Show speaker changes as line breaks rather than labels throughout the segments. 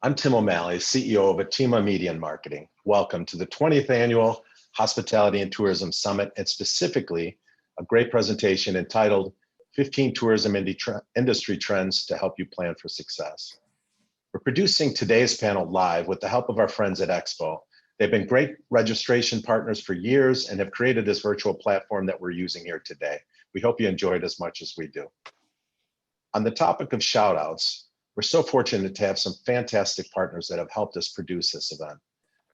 I'm Tim O'Malley, CEO of Atima Media and Marketing. Welcome to the 20th Annual Hospitality and Tourism Summit, and specifically a great presentation entitled 15 Tourism Industry Trends to Help You Plan for Success. We're producing today's panel live with the help of our friends at Expo. They've been great registration partners for years and have created this virtual platform that we're using here today. We hope you enjoy it as much as we do. On the topic of shout outs, we're so fortunate to have some fantastic partners that have helped us produce this event.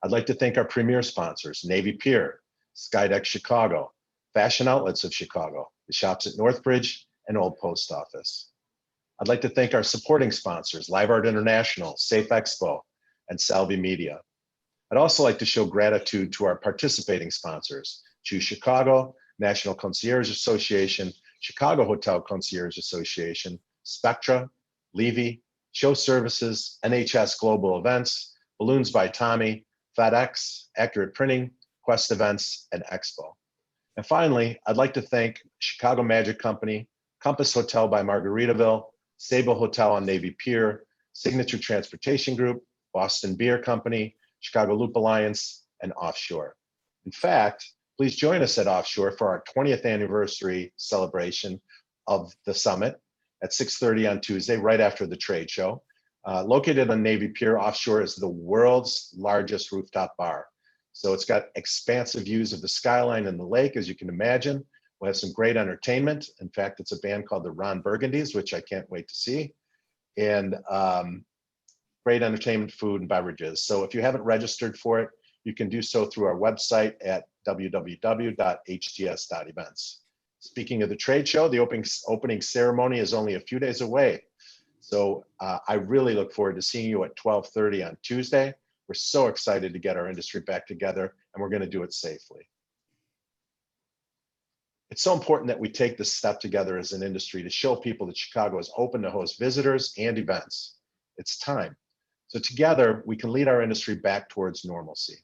I'd like to thank our premier sponsors, Navy Pier, Skydeck Chicago, Fashion Outlets of Chicago, the shops at Northbridge and Old Post Office. I'd like to thank our supporting sponsors, Live Art International, Safe Expo, and Salvi Media. I'd also like to show gratitude to our participating sponsors, Choose Chicago, National Concierge Association, Chicago Hotel Concierge Association, Spectra, Levy, Show Services, NHS Global Events, Balloons by Tommy, FedEx, Accurate Printing, Quest Events, and Expo. And finally, I'd like to thank Chicago Magic Company, Compass Hotel by Margaritaville, Sable Hotel on Navy Pier, Signature Transportation Group, Boston Beer Company, Chicago Loop Alliance, and Offshore. In fact, please join us at Offshore for our 20th anniversary celebration of the summit at 6:30 on Tuesday, right after the trade show. Located on Navy Pier, Offshore is the world's largest rooftop bar. So it's got expansive views of the skyline and the lake, as you can imagine. We'll have some great entertainment. In fact, it's a band called the Ron Burgundies, which I can't wait to see. And great entertainment, food, and beverages. So if you haven't registered for it, you can do so through our website at www.hts.events. Speaking of the trade show, the opening ceremony is only a few days away. So I really look forward to seeing you at 12:30 on Tuesday. We're so excited to get our industry back together, and we're going to do it safely. It's so important that we take this step together as an industry to show people that Chicago is open to host visitors and events. It's time. So together, we can lead our industry back towards normalcy.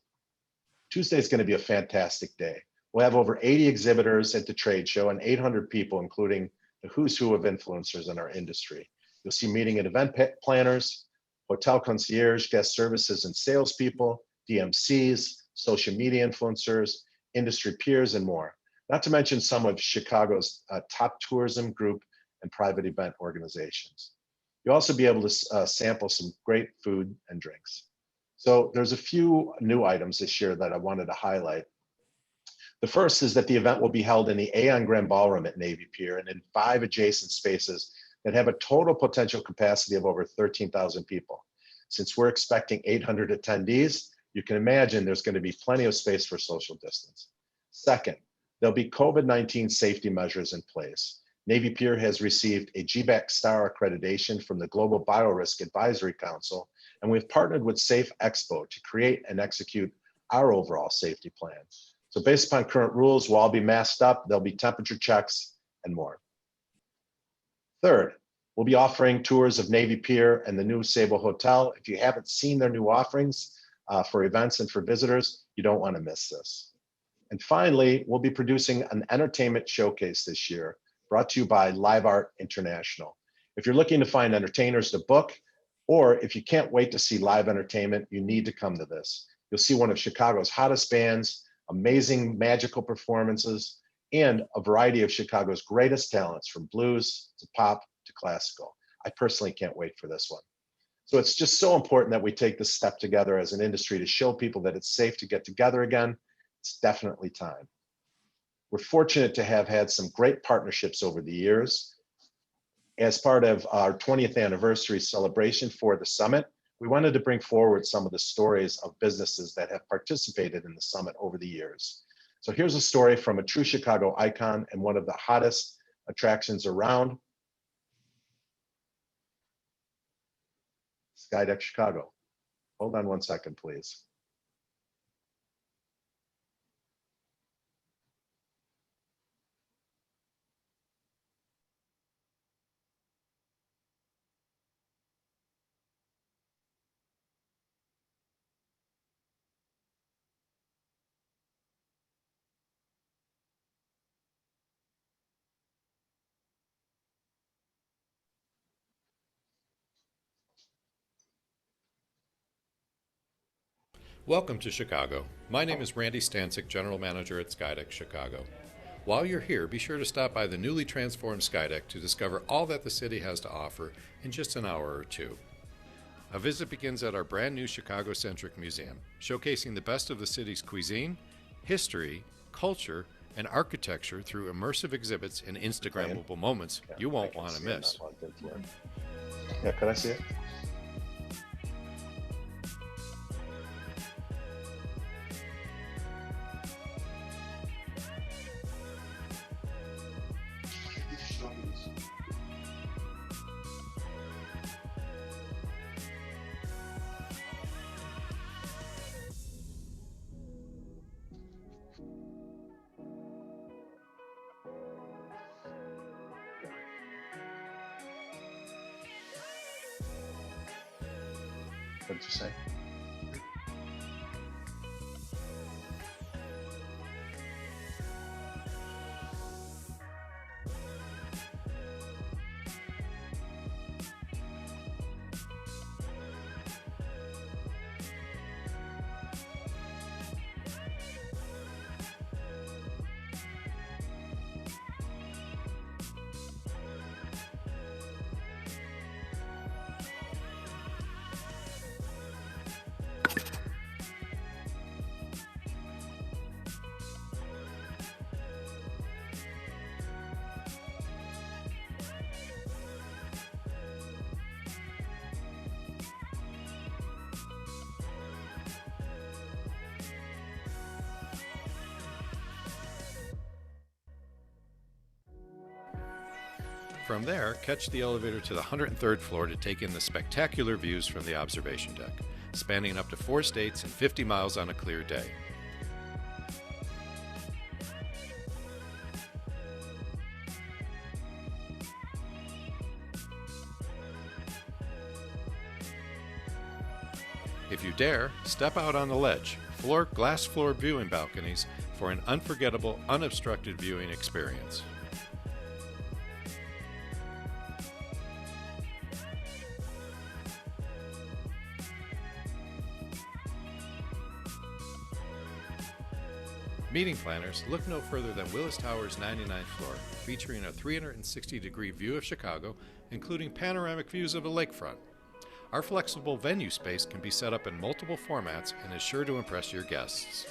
Tuesday is going to be a fantastic day. We'll have over 80 exhibitors at the trade show and 800 people, including the who's who of influencers in our industry. You'll see meeting and event planners, hotel concierge, guest services and salespeople, DMCs, social media influencers, industry peers, and more. Not to mention some of Chicago's top tourism group and private event organizations. You'll also be able to sample some great food and drinks. So there's a few new items this year that I wanted to highlight. The first is that the event will be held in the Aon Grand Ballroom at Navy Pier and in 5 adjacent spaces that have a total potential capacity of over 13,000 people. Since we're expecting 800 attendees, you can imagine there's going to be plenty of space for social distance. Second, there'll be COVID-19 safety measures in place. Navy Pier has received a GBAC Star accreditation from the Global Biorisk Advisory Council, and we've partnered with Safe Expo to create and execute our overall safety plan. So based upon current rules, we'll all be masked up, there'll be temperature checks, and more. Third, we'll be offering tours of Navy Pier and the new Sable Hotel. If you haven't seen their new offerings for events and for visitors, you don't want to miss this. And finally, we'll be producing an entertainment showcase this year, brought to you by Live Art International. If you're looking to find entertainers to book, or if you can't wait to see live entertainment, you need to come to this. You'll see one of Chicago's hottest bands, amazing magical performances, and a variety of Chicago's greatest talents, from blues to pop to classical. I personally can't wait for this one. So it's just so important that we take this step together as an industry to show people that it's safe to get together again. It's definitely time. We're fortunate to have had some great partnerships over the years. As part of our 20th anniversary celebration for the summit, we wanted to bring forward some of the stories of businesses that have participated in the summit over the years. So here's a story from a true Chicago icon and one of the hottest attractions around, Skydeck Chicago. Hold on one second, please.
Welcome to Chicago. My name is Randy Stancic, General Manager at Skydeck Chicago. While you're here, be sure to stop by the newly transformed Skydeck to discover all that the city has to offer in just an hour or two. A visit begins at our brand new Chicago-centric museum, showcasing the best of the city's cuisine, history, culture, and architecture through immersive exhibits and Instagrammable moments you won't want to miss.
Yeah, could I see it? What did you say?
From there, catch the elevator to the 103rd floor to take in the spectacular views from the observation deck, spanning up to 4 states and 50 miles on a clear day. If you dare, step out on the ledge, glass floor viewing balconies for an unforgettable, unobstructed viewing experience. Meeting planners, look no further than Willis Tower's 99th floor, featuring a 360-degree view of Chicago, including panoramic views of a lakefront. Our flexible venue space can be set up in multiple formats and is sure to impress your guests.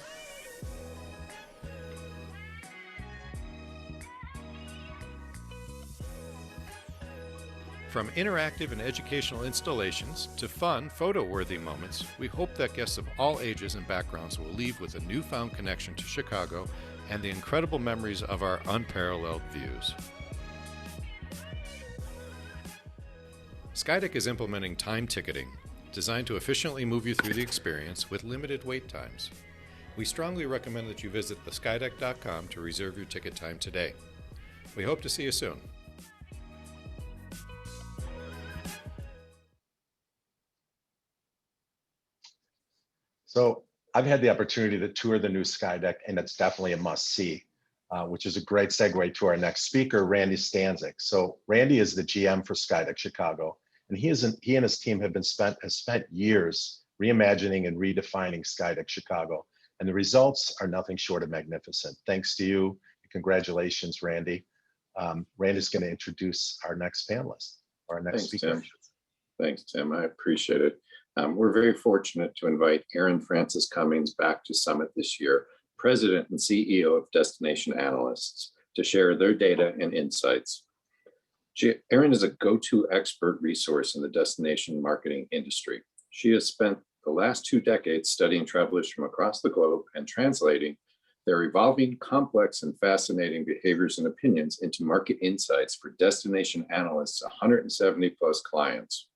From interactive and educational installations to fun, photo-worthy moments, we hope that guests of all ages and backgrounds will leave with a newfound connection to Chicago and the incredible memories of our unparalleled views. Skydeck is implementing time ticketing, designed to efficiently move you through the experience with limited wait times. We strongly recommend that you visit theskydeck.com to reserve your ticket time today. We hope to see you soon.
So I've had the opportunity to tour the new Skydeck, and it's definitely a must-see, which is a great segue to our next speaker, Randy Stancic. So Randy is the GM for Skydeck Chicago, and he and his team have spent years reimagining and redefining Skydeck Chicago, and the results are nothing short of magnificent. Thanks to you. Congratulations, Randy. Randy's going to introduce our next panelist, or our next speaker.
Tim. Thanks, Tim. I appreciate it. We're very fortunate to invite Erin Francis-Cummings back to Summit this year, President and CEO of Destination Analysts, to share their data and insights. Erin is a go-to expert resource in the destination marketing industry. She has spent the last 2 decades studying travelers from across the globe and translating their evolving, complex, and fascinating behaviors and opinions into market insights for Destination Analysts' 170 plus clients.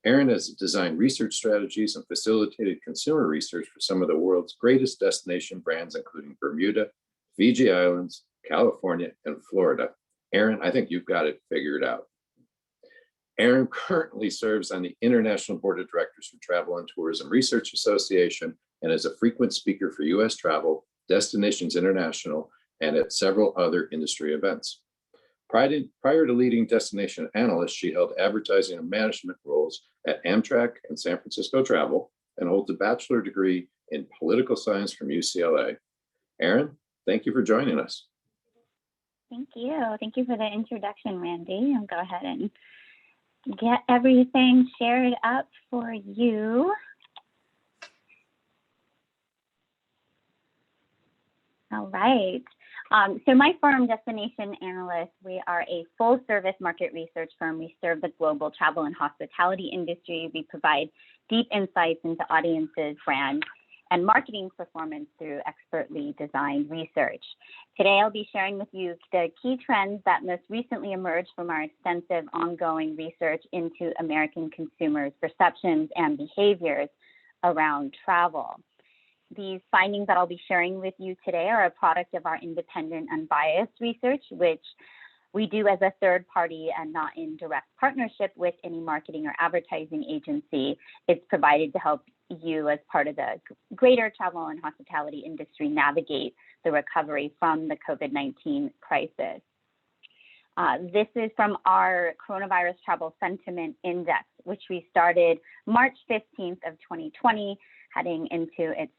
Erin has designed research strategies and facilitated consumer research for some of the world's greatest destination brands, including Bermuda, Fiji Islands, California, and Florida. Erin, I think you've got it figured out. Erin currently serves on the International Board of Directors for Travel and Tourism Research Association and is a frequent speaker for U.S. Travel, Destinations International, and at several other industry events. Prior to leading Destination Analyst, she held advertising and management roles at Amtrak and San Francisco Travel and holds a bachelor degree in political science from UCLA. Erin, thank you for joining us.
Thank you. Thank you for the introduction, Randy. I'll go ahead and get everything shared up for you. All right. So my firm, Destination Analyst, we are a full-service market research firm. We serve the global travel and hospitality industry. We provide deep insights into audiences, brands, and marketing performance through expertly designed research. Today, I'll be sharing with you the key trends that most recently emerged from our extensive ongoing research into American consumers' perceptions and behaviors around travel. These findings that I'll be sharing with you today are a product of our independent, unbiased research, which we do as a third party and not in direct partnership with any marketing or advertising agency. It's provided to help you as part of the greater travel and hospitality industry navigate the recovery from the COVID-19 crisis. This is from our Coronavirus Travel Sentiment Index, which we started March 15th of 2020, heading into its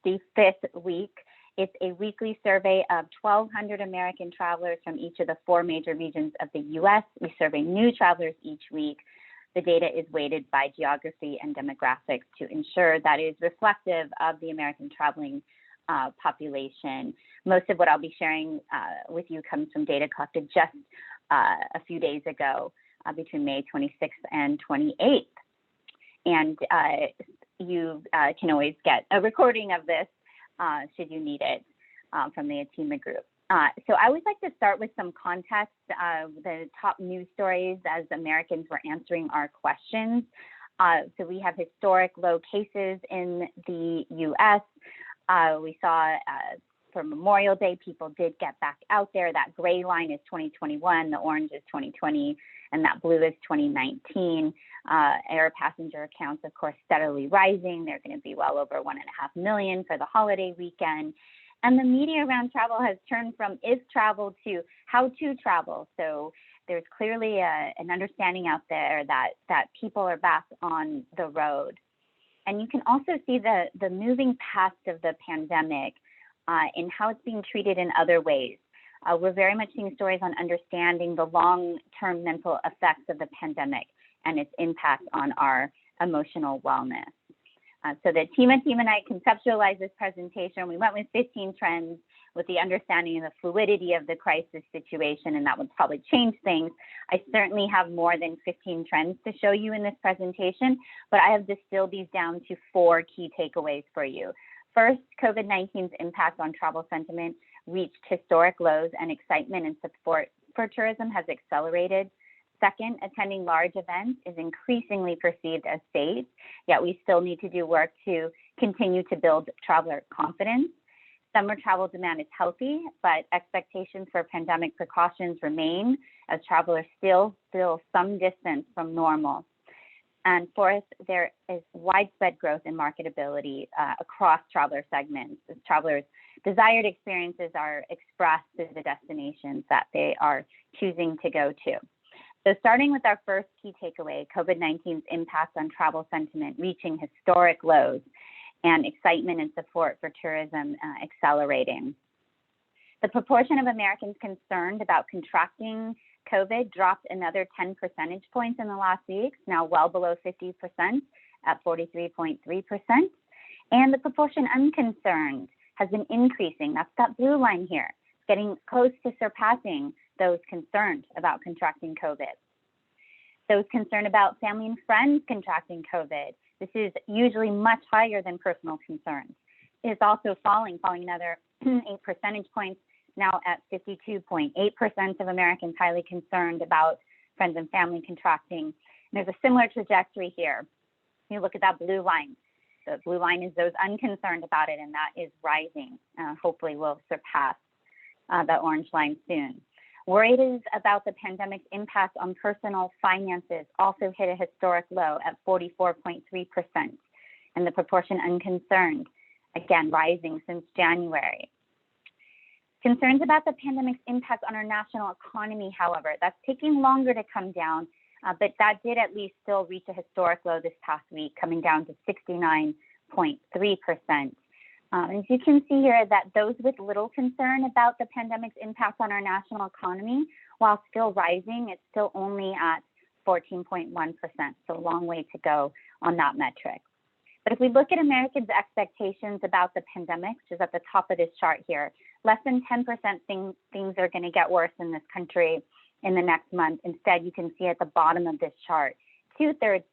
65th week. It's a weekly survey of 1,200 American travelers from each of the 4 major regions of the U.S. We survey new travelers each week. The data is weighted by geography and demographics to ensure that it is reflective of the American traveling population. Most of what I'll be sharing with you comes from data collected just a few days ago between May 26th and 28th. And you can always get a recording of this should you need it from the Atima group. So I always like to start with some context, the top news stories as Americans were answering our questions. So we have historic low cases in the U.S. We saw for Memorial Day, people did get back out there. That gray line is 2021, the orange is 2020, and that blue is 2019. Air passenger counts, of course, steadily rising. They're going to be well over 1.5 million for the holiday weekend. And the media around travel has turned from is travel to how to travel. So there's clearly an understanding out there that people are back on the road. And you can also see the moving past of the pandemic in how it's being treated in other ways. We're very much seeing stories on understanding the long-term mental effects of the pandemic and its impact on our emotional wellness. So the team and I conceptualized this presentation. We went with 15 trends with the understanding of the fluidity of the crisis situation, and that would probably change things. I certainly have more than 15 trends to show you in this presentation, but I have distilled these down to 4 key takeaways for you. First, COVID-19's impact on travel sentiment reached historic lows, and excitement and support for tourism has accelerated. Second, attending large events is increasingly perceived as safe, yet we still need to do work to continue to build traveler confidence. Summer travel demand is healthy, but expectations for pandemic precautions remain as travelers still feel some distance from normal. And fourth, there is widespread growth in marketability across traveler segments as travelers' desired experiences are expressed through the destinations that they are choosing to go to. So starting with our first key takeaway, COVID-19's impact on travel sentiment reaching historic lows and excitement and support for tourism accelerating. The proportion of Americans concerned about contracting COVID dropped another 10 percentage points in the last week, now well below 50% at 43.3%. And the proportion unconcerned has been increasing. That's that blue line here. It's getting close to surpassing those concerned about contracting COVID. Those concerned about family and friends contracting COVID. This is usually much higher than personal concerns. It's also falling another 8 percentage points, now at 52.8% of Americans highly concerned about friends and family contracting. And there's a similar trajectory here. You look at that blue line. The blue line is those unconcerned about it, and that is rising. Hopefully we'll surpass the orange line soon. Worried about the pandemic's impact on personal finances also hit a historic low at 44.3%, and the proportion unconcerned, again, rising since January. Concerns about the pandemic's impact on our national economy, however, that's taking longer to come down, but that did at least still reach a historic low this past week, coming down to 69.3%. As you can see here, that those with little concern about the pandemic's impact on our national economy, while still rising, it's still only at 14.1%, so a long way to go on that metric. But if we look at Americans' expectations about the pandemic, which is at the top of this chart here, less than 10% think things are going to get worse in this country in the next month. Instead, you can see at the bottom of this chart, 2/3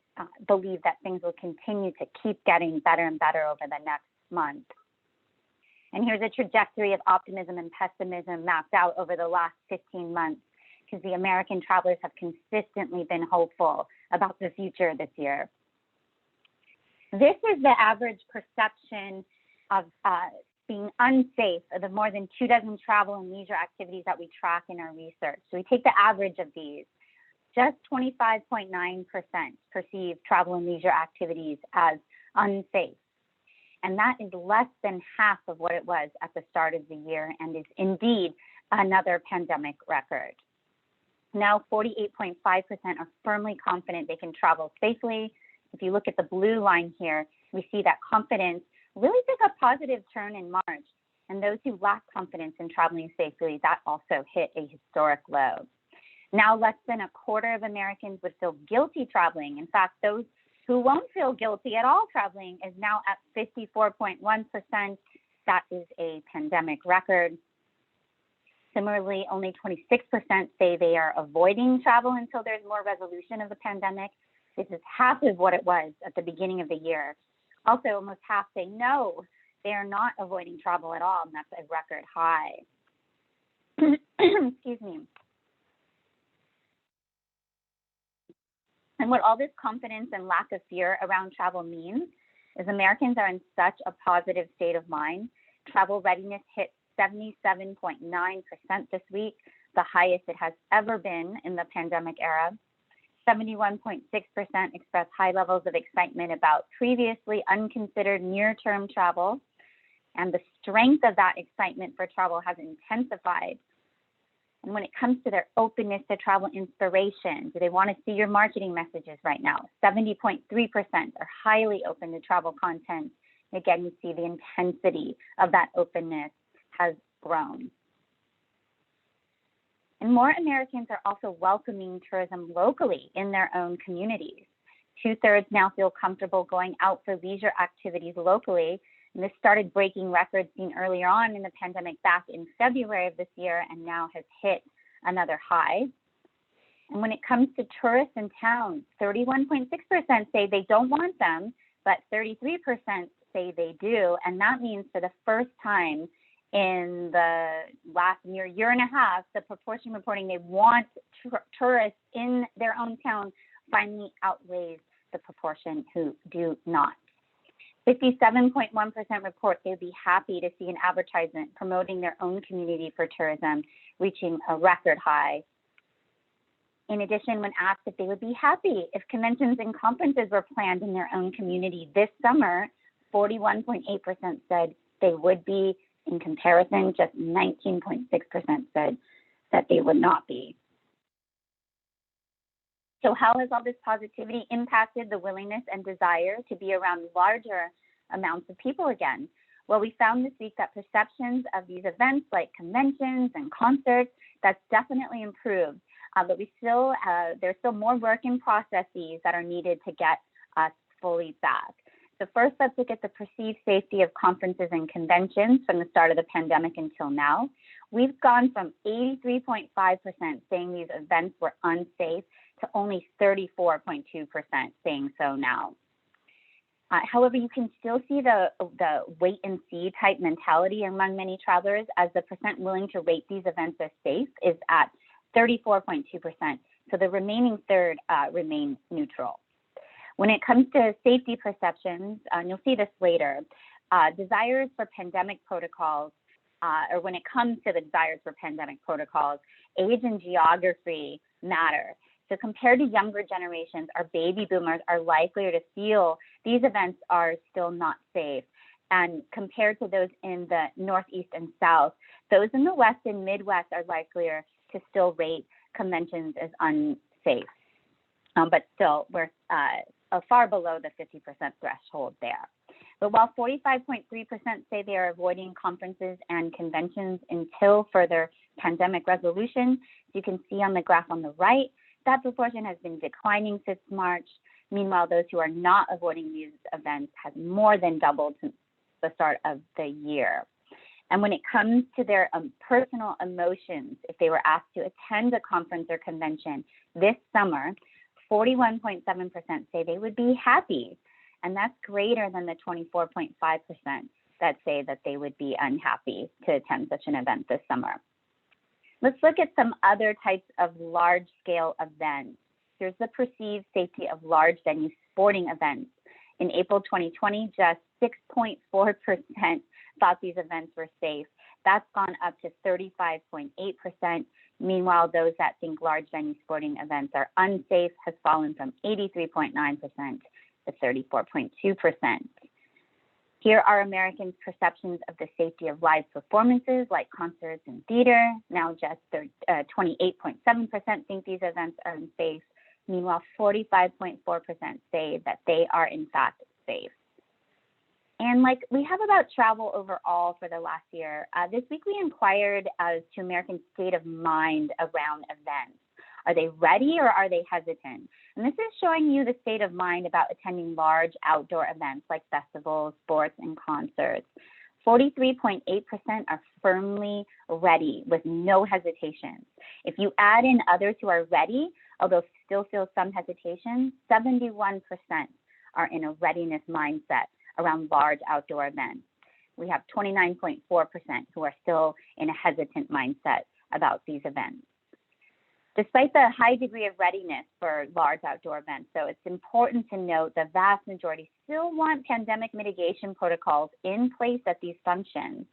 believe that things will continue to keep getting better and better over the next month. And here's a trajectory of optimism and pessimism mapped out over the last 15 months, because the American travelers have consistently been hopeful about the future this year. This is the average perception of being unsafe of the more than 24 travel and leisure activities that we track in our research. So we take the average of these. Just 25.9% perceive travel and leisure activities as unsafe. And that is less than half of what it was at the start of the year and is indeed another pandemic record. Now 48.5% are firmly confident they can travel safely. If you look at the blue line here, we see that confidence really took a positive turn in March. And those who lack confidence in traveling safely, that also hit a historic low. Now less than a quarter of Americans would feel guilty traveling. In fact, those who won't feel guilty at all traveling is now at 54.1%. That is a pandemic record. Similarly, only 26% say they are avoiding travel until there's more resolution of the pandemic. This is half of what it was at the beginning of the year. Also, almost half say no, they are not avoiding travel at all, and that's a record high. Excuse me. And what all this confidence and lack of fear around travel means is Americans are in such a positive state of mind. Travel readiness hit 77.9% this week, the highest it has ever been in the pandemic era. 71.6% express high levels of excitement about previously unconsidered near-term travel. And the strength of that excitement for travel has intensified. And when it comes to their openness to travel inspiration, do they want to see your marketing messages right now? 70.3% are highly open to travel content. And again, you see the intensity of that openness has grown. And more Americans are also welcoming tourism locally in their own communities. 2/3 now feel comfortable going out for leisure activities locally. And this started breaking records seen earlier on in the pandemic back in February of this year and now has hit another high. And when it comes to tourists in town, 31.6% say they don't want them, but 33% say they do. And that means for the first time in the last year and a half, the proportion reporting they want tourists in their own town finally outweighs the proportion who do not. 57.1% report they'd be happy to see an advertisement promoting their own community for tourism, reaching a record high. In addition, when asked if they would be happy if conventions and conferences were planned in their own community this summer, 41.8% said they would be. In comparison, just 19.6% said that they would not be. So how has all this positivity impacted the willingness and desire to be around larger amounts of people again? Well, we found this week that perceptions of these events like conventions and concerts, that's definitely improved. But there's still more work in processes that are needed to get us fully back. So first, let's look at the perceived safety of conferences and conventions from the start of the pandemic until now. We've gone from 83.5% saying these events were unsafe to only 34.2% saying so now. However, you can still see the wait and see type mentality among many travelers, as the percent willing to rate these events as safe is at 34.2%. So the remaining third remain neutral. When it comes to safety perceptions, and you'll see this later, desires for pandemic protocols, or when it comes to the desires for pandemic protocols, age and geography matter. So compared to younger generations, our baby boomers are likelier to feel these events are still not safe. And compared to those in the Northeast and South, those in the West and Midwest are likelier to still rate conventions as unsafe. But still, we're far below the 50% threshold there. But while 45.3% say they are avoiding conferences and conventions until further pandemic resolution, you can see on the graph on the right, that proportion has been declining since March. Meanwhile, those who are not avoiding these events has more than doubled since the start of the year. And when it comes to their personal emotions, if they were asked to attend a conference or convention this summer, 41.7% say they would be happy. And that's greater than the 24.5% that say that they would be unhappy to attend such an event this summer. Let's look at some other types of large-scale events. Here's the perceived safety of large venue sporting events. In April 2020, just 6.4% thought these events were safe. That's gone up to 35.8%. Meanwhile, those that think large venue sporting events are unsafe has fallen from 83.9% to 34.2%. Here are Americans' perceptions of the safety of live performances like concerts and theater. Now just 28.7% think these events are unsafe. Meanwhile, 45.4% say that they are in fact safe. And like we have about travel overall for the last year, this week we inquired as to Americans' state of mind around events. Are they ready or are they hesitant? And this is showing you the state of mind about attending large outdoor events like festivals, sports, and concerts. 43.8% are firmly ready with no hesitation. If you add in others who are ready, although still feel some hesitation, 71% are in a readiness mindset around large outdoor events. We have 29.4% who are still in a hesitant mindset about these events. Despite the high degree of readiness for large outdoor events, so it's important to note the vast majority still want pandemic mitigation protocols in place at these functions.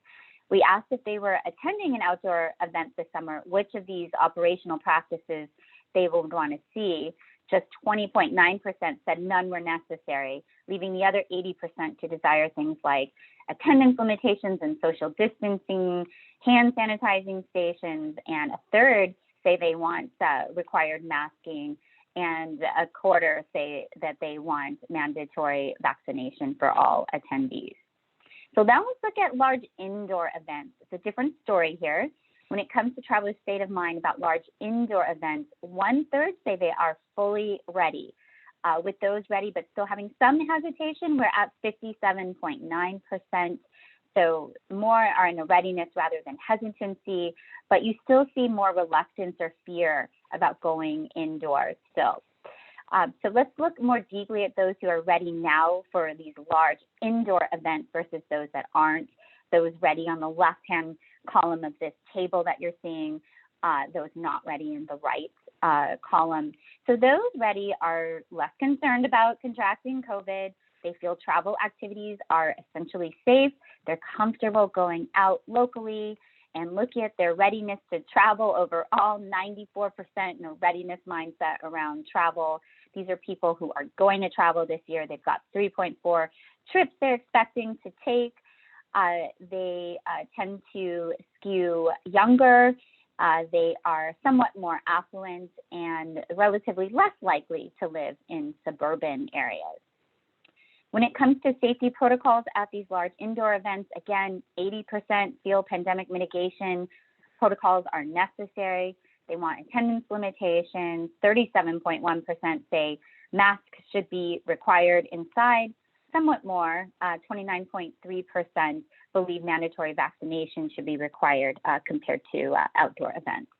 We asked if they were attending an outdoor event this summer, which of these operational practices they would want to see. Just 20.9% said none were necessary, leaving the other 80% to desire things like attendance limitations and social distancing, hand sanitizing stations, and a third say they want required masking, and a quarter say that they want mandatory vaccination for all attendees. So now let's look at large indoor events. It's a different story here. When it comes to travelers' state of mind about large indoor events, 1/3 say they are fully ready. With those ready but still having some hesitation, we're at 57.9%. So more are in a readiness rather than hesitancy, but you still see more reluctance or fear about going indoors still. So let's look more deeply at those who are ready now for these large indoor events versus those that aren't. Those ready on the left-hand column of this table that you're seeing, those not ready in the right column. So those ready are less concerned about contracting COVID. They feel travel activities are essentially safe. They're comfortable going out locally, and looking at their readiness to travel overall, 94% in a readiness mindset around travel. These are people who are going to travel this year. They've got 3.4 trips they're expecting to take. They tend to skew younger. They are somewhat more affluent and relatively less likely to live in suburban areas. When it comes to safety protocols at these large indoor events, again, 80% feel pandemic mitigation protocols are necessary. They want attendance limitations. 37.1% say masks should be required inside. Somewhat more, 29.3% believe mandatory vaccination should be required compared to outdoor events.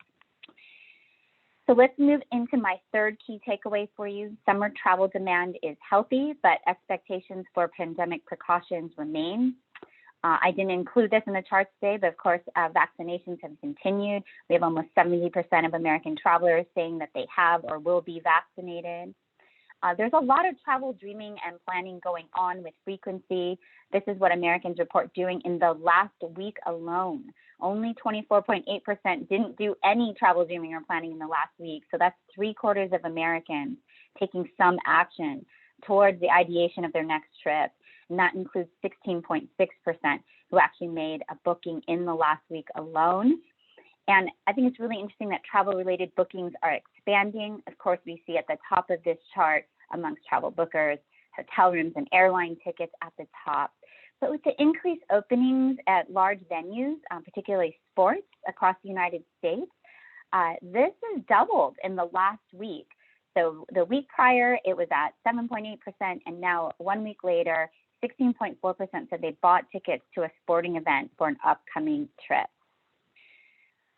So let's move into my third key takeaway for you. Summer travel demand is healthy, but expectations for pandemic precautions remain. I didn't include this in the charts today, but of course, vaccinations have continued. We have almost 70% of American travelers saying that they have or will be vaccinated. There's a lot of travel dreaming and planning going on with frequency. This is what Americans report doing in the last week alone. Only 24.8% didn't do any travel dreaming or planning in the last week. So that's 3/4 of Americans taking some action towards the ideation of their next trip. And that includes 16.6% who actually made a booking in the last week alone. And I think it's really interesting that travel-related bookings are expanding. Of course, we see at the top of this chart amongst travel bookers hotel rooms and airline tickets at the top. But with the increased openings at large venues, particularly sports across the United States, this has doubled in the last week. So the week prior, it was at 7.8%, and now 1 week later, 16.4% said they bought tickets to a sporting event for an upcoming trip.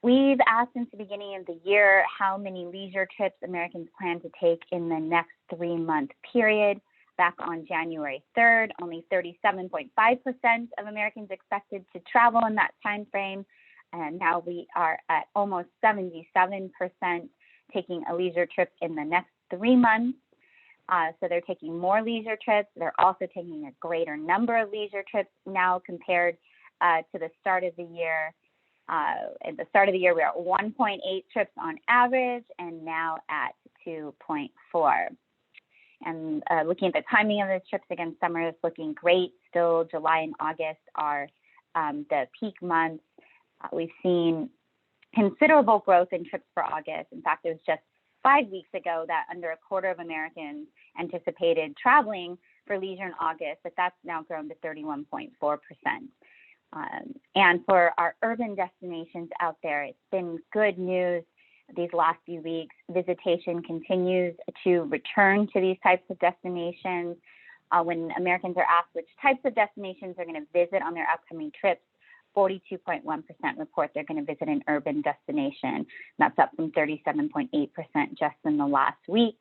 We've asked since the beginning of the year how many leisure trips Americans plan to take in the next 3-month period. Back on January 3rd, only 37.5% of Americans expected to travel in that time frame. And now we are at almost 77% taking a leisure trip in the next 3 months. So they're taking more leisure trips. They're also taking a greater number of leisure trips now compared to the start of the year. At the start of the year, we were at 1.8 trips on average, and now at 2.4. And looking at the timing of the trips, again, summer is looking great. Still, July and August are the peak months. We've seen considerable growth in trips for August. In fact, it was just 5 weeks ago that under a quarter of Americans anticipated traveling for leisure in August, but that's now grown to 31.4%. And for our urban destinations out there, it's been good news these last few weeks. Visitation continues to return to these types of destinations. When Americans are asked which types of destinations they're going to visit on their upcoming trips, 42.1% report they're going to visit an urban destination. That's up from 37.8% just in the last week.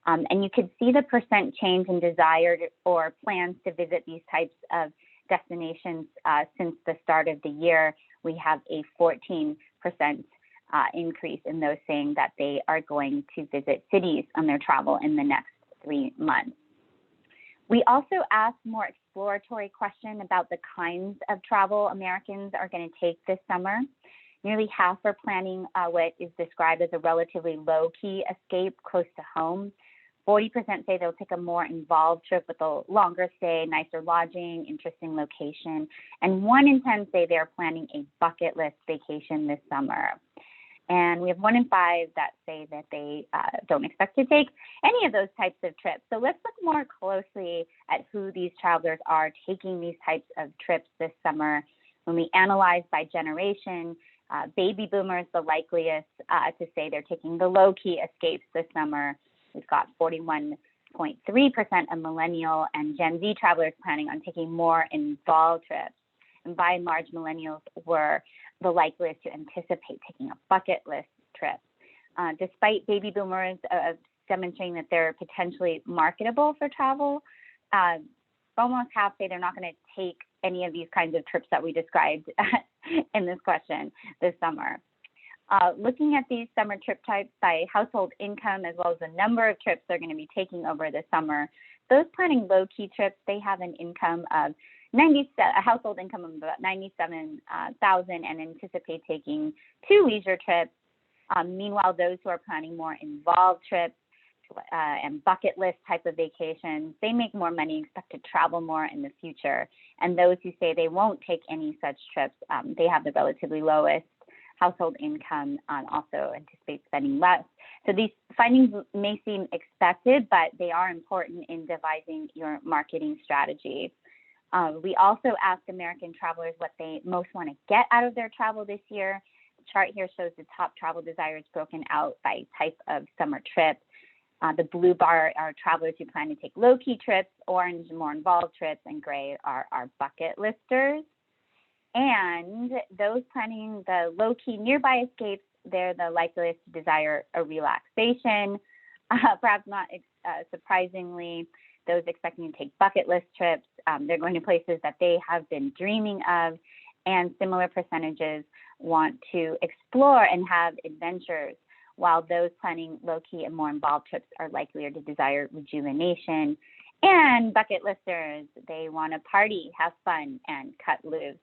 And you could see the percent change in desired or plans to visit these types of destinations since the start of the year. We have a 14% increase in those saying that they are going to visit cities on their travel in the next 3 months. We also asked more exploratory question about the kinds of travel Americans are going to take this summer. Nearly half are planning what is described as a relatively low-key escape close to home. 40% say they'll take a more involved trip with a longer stay, nicer lodging, interesting location. And 1 in 10 say they're planning a bucket list vacation this summer. And we have 1 in 5 that say that they don't expect to take any of those types of trips. So let's look more closely at who these travelers are taking these types of trips this summer. When we analyze by generation, baby boomers the likeliest to say they're taking the low-key escapes this summer. We've got 41.3% of millennial and Gen Z travelers planning on taking more involved trips. And by and large, millennials were the likeliest to anticipate taking a bucket list trip. Despite baby boomers demonstrating that they're potentially marketable for travel, almost half say they're not going to take any of these kinds of trips that we described in this question this summer. Looking at these summer trip types by household income, as well as the number of trips they're going to be taking over the summer, those planning low-key trips, they have an income of a household income of about $97,000 and anticipate taking 2 leisure trips. Meanwhile, those who are planning more involved trips and bucket list type of vacations, they make more money, expect to travel more in the future. And those who say they won't take any such trips, they have the relatively lowest household income, also anticipate spending less. So these findings may seem expected, but they are important in devising your marketing strategy. We also asked American travelers what they most want to get out of their travel this year. The chart here shows the top travel desires broken out by type of summer trip. The blue bar are travelers who plan to take low-key trips, orange more involved trips, and gray are our bucket listers. And those planning the low-key nearby escapes, they're the likeliest to desire a relaxation. Perhaps not surprisingly, those expecting to take bucket list trips, they're going to places that they have been dreaming of, and similar percentages want to explore and have adventures, while those planning low-key and more involved trips are likelier to desire rejuvenation. And bucket listers, they want to party, have fun, and cut loose.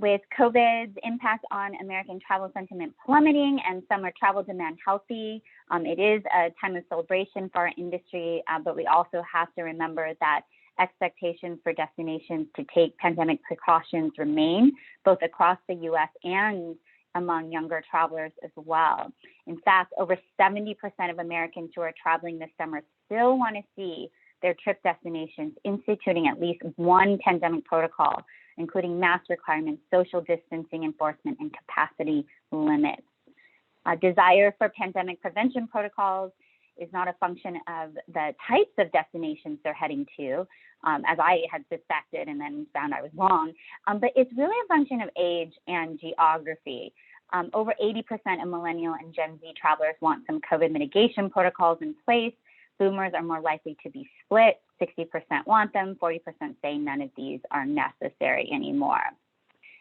With COVID's impact on American travel sentiment plummeting and summer travel demand healthy, it is a time of celebration for our industry, but we also have to remember that expectations for destinations to take pandemic precautions remain, both across the U.S. and among younger travelers as well. In fact, over 70% of Americans who are traveling this summer still want to see their trip destinations instituting at least one pandemic protocol, including mask requirements, social distancing enforcement, and capacity limits. Desire for pandemic prevention protocols is not a function of the types of destinations they're heading to, as I had suspected and then found I was wrong, but it's really a function of age and geography. Over 80% of millennial and Gen Z travelers want some COVID mitigation protocols in place. Boomers are more likely to be split. 60% want them, 40% say none of these are necessary anymore.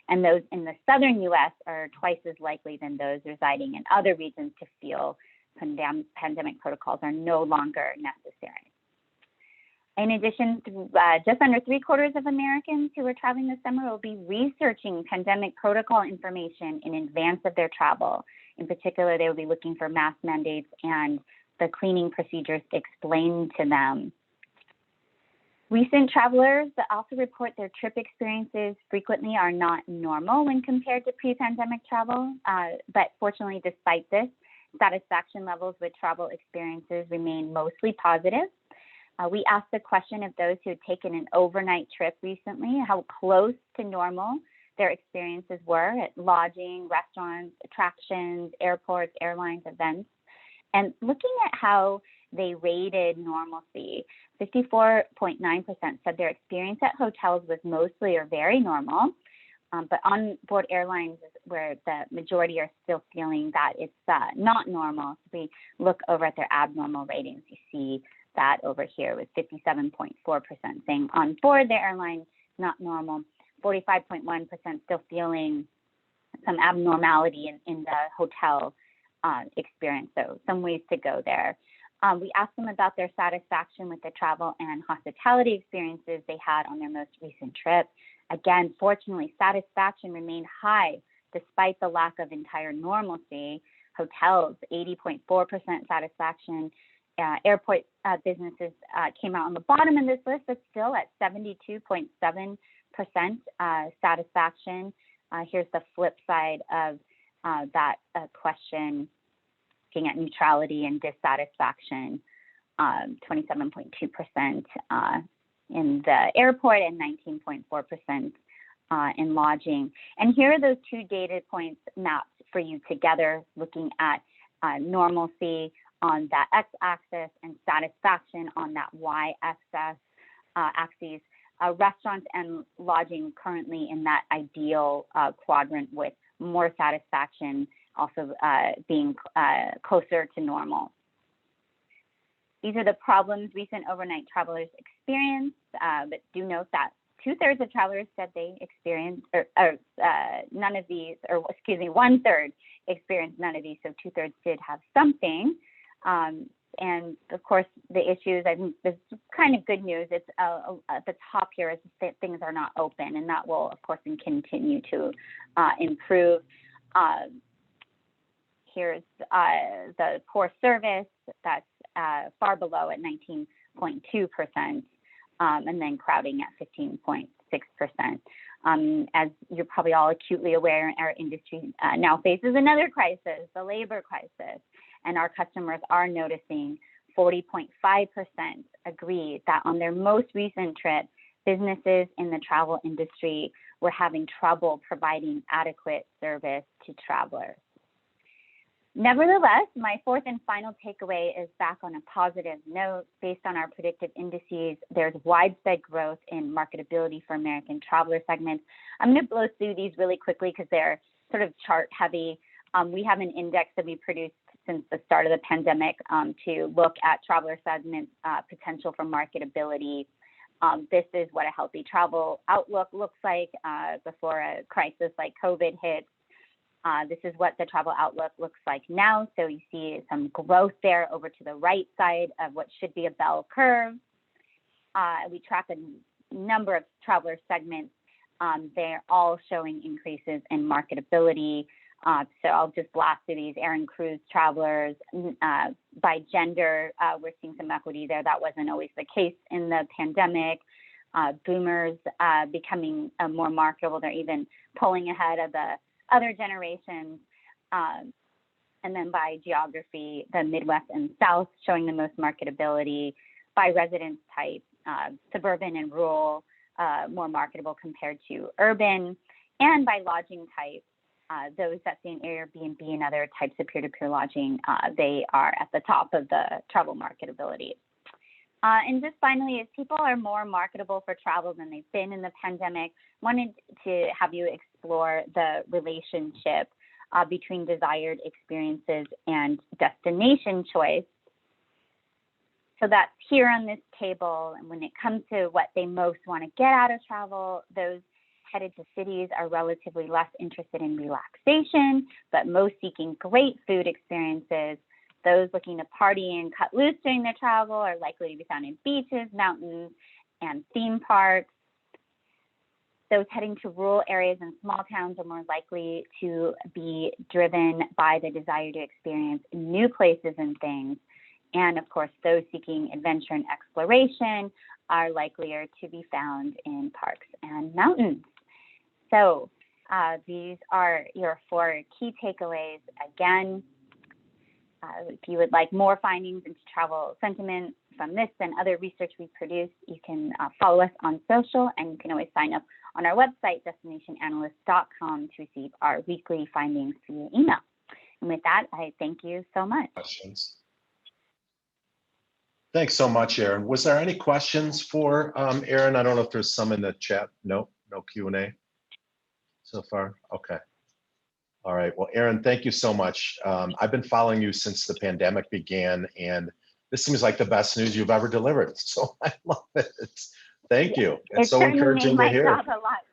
And those in the southern US are twice as likely than those residing in other regions to feel pandemic protocols are no longer necessary. In addition, just under 3/4 of Americans who are traveling this summer will be researching pandemic protocol information in advance of their travel. In particular, they will be looking for mask mandates and the cleaning procedures explained to them. Recent travelers also report their trip experiences frequently are not normal when compared to pre-pandemic travel, but fortunately, despite this, satisfaction levels with travel experiences remain mostly positive. We asked the question of those who had taken an overnight trip recently, how close to normal their experiences were at lodging, restaurants, attractions, airports, airlines, events. And looking at how they rated normalcy, 54.9% said their experience at hotels was mostly or very normal. But on board airlines is where the majority are still feeling that it's not normal. So we look over at their abnormal ratings. You see that over here with 57.4% saying on board the airline, not normal. 45.1% still feeling some abnormality in the hotel experience. So some ways to go there. We asked them about their satisfaction with the travel and hospitality experiences they had on their most recent trip. Again, fortunately, satisfaction remained high despite the lack of entire normalcy. Hotels, 80.4% satisfaction. Airport businesses came out on the bottom of this list, but still at 72.7% satisfaction. Here's the flip side of that question, looking at neutrality and dissatisfaction, 27.2% in the airport and 19.4% in lodging. And here are those two data points mapped for you together, looking at normalcy on that x-axis and satisfaction on that y-axis. Restaurants and lodging currently in that ideal quadrant with more satisfaction also being closer to normal. These are the problems recent overnight travelers experienced, but do note that 2/3 of travelers said they experienced none of these, or excuse me, 1/3 experienced none of these, so 2/3 did have something. And of course, the issues, I think this is kind of good news. It's at the top here is that things are not open, and that will, of course, continue to improve. Here's the poor service, that's far below at 19.2%, and then crowding at 15.6%. As you're probably all acutely aware, our industry now faces another crisis, the labor crisis, and our customers are noticing 40.5% agree that on their most recent trip, businesses in the travel industry were having trouble providing adequate service to travelers. Nevertheless, my fourth and final takeaway is back on a positive note. Based on our predictive indices, there's widespread growth in marketability for American traveler segments. I'm going to blow through these really quickly because they're sort of chart heavy. We have an index that we produced since the start of the pandemic to look at traveler segment potential for marketability. This is what a healthy travel outlook looks like before a crisis like COVID hits. This is what the travel outlook looks like now. So you see some growth there over to the right side of what should be a bell curve. We track a number of traveler segments. They're all showing increases in marketability. So I'll just blast through these. Air and cruise travelers by gender, we're seeing some equity there. That wasn't always the case in the pandemic. Boomers becoming more marketable. They're even pulling ahead of the other generations. And then by geography, the Midwest and South showing the most marketability, by residence type, suburban and rural, more marketable compared to urban, and by lodging type, those that see an Airbnb and other types of peer-to-peer lodging, they are at the top of the travel marketability. And just finally, as people are more marketable for travel than they've been in the pandemic, wanted to have you explore the relationship between desired experiences and destination choice. So that's here on this table. And when it comes to what they most want to get out of travel, those headed to cities are relatively less interested in relaxation, but most seeking great food experiences. Those looking to party and cut loose during their travel are likely to be found in beaches, mountains, and theme parks. Those heading to rural areas and small towns are more likely to be driven by the desire to experience new places and things. And of course, those seeking adventure and exploration are likelier to be found in parks and mountains. So these are your 4 key takeaways. Again, if you would like more findings into travel sentiment from this and other research we produce, you can follow us on social, and you can always sign up on our website, destinationanalyst.com, to receive our weekly findings via email. And with that, I thank you so much.
Questions? Thanks so much, Erin. Was there any questions for Erin? I don't know if there's some in the chat. No Q&A so far. Okay. All right. Well, Erin, thank you so much. I've been following you since the pandemic began, and this seems like the best news you've ever delivered. So I love it. Thank you. It's so encouraging to hear.
It certainly made my job a lot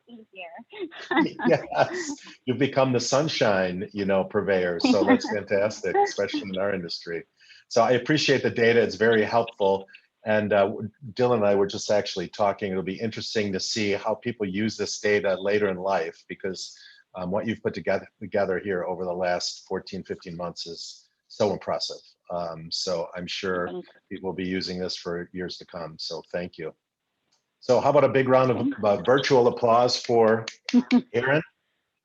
easier.
Yes, you've become the sunshine, purveyor. So that's fantastic, especially in our industry. So I appreciate the data. It's very helpful. And Dylan and I were just actually talking. It'll be interesting to see how people use this data later in life, because what you've put together here over the last 14, 15 months is so impressive. So I'm sure people will be using this for years to come. So thank you. So how about a big round of virtual applause for Erin?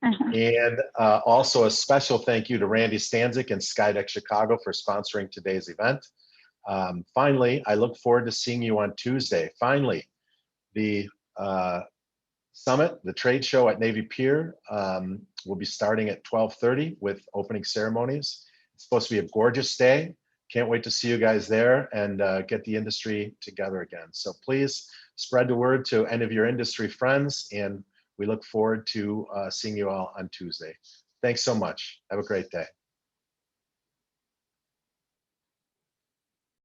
And also a special thank you to Randy Stanzik and Skydeck Chicago for sponsoring today's event. Finally, I look forward to seeing you on Tuesday. Finally, the summit, the trade show at Navy Pier, will be starting at 12:30 with opening ceremonies. It's supposed to be a gorgeous day. Can't wait to see you guys there and get the industry together again. So please spread the word to any of your industry friends, and we look forward to seeing you all on Tuesday. Thanks so much. Have a great day.